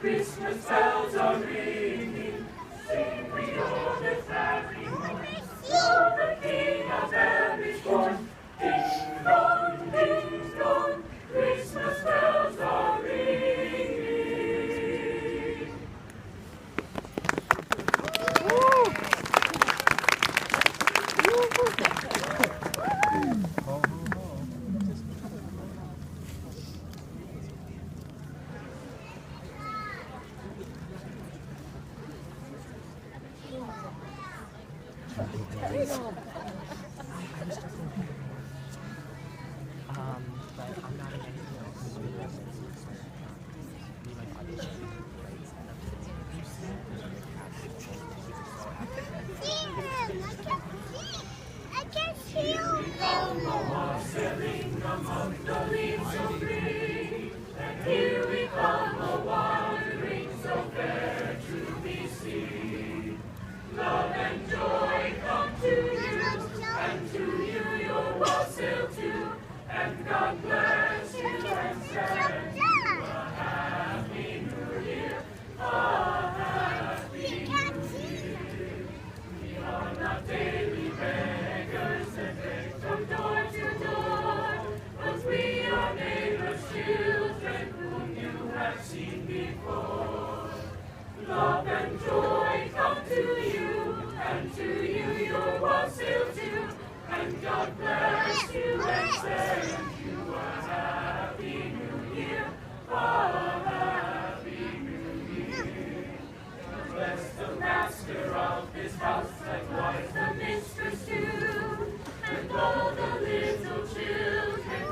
Christmas bells are ringing, sing we all the merry morning. For the King of Heaven is born. Ding dong, Christmas bells are ringing. But I'm not in anything else. Be like audition. I can see you. Sailing among the leaves so green, and here we come, a wandering so fair to be seen. Love and joy come to you, and to you your wassail too, and God bless you and send you a happy new year, a happy new year. We are not daily beggars and beg from door to door, but we are neighbors' children whom you have seen before. Love and joy come to you, and to you your wassail too, and God bless you and send you a happy new year, a happy new year. Bless the master of this house, likewise the mistress too, and all the little children.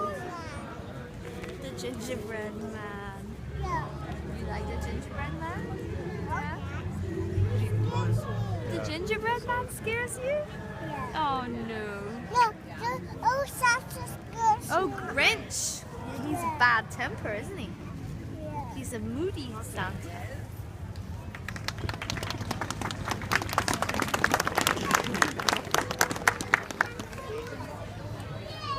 The gingerbread man. Yeah. You like the gingerbread man? Yeah. The gingerbread man scares you? Yeah. Oh no. Look, oh, Santa Claus. Oh, Grinch! He's a bad temper, isn't he? Yeah. He's a moody Santa.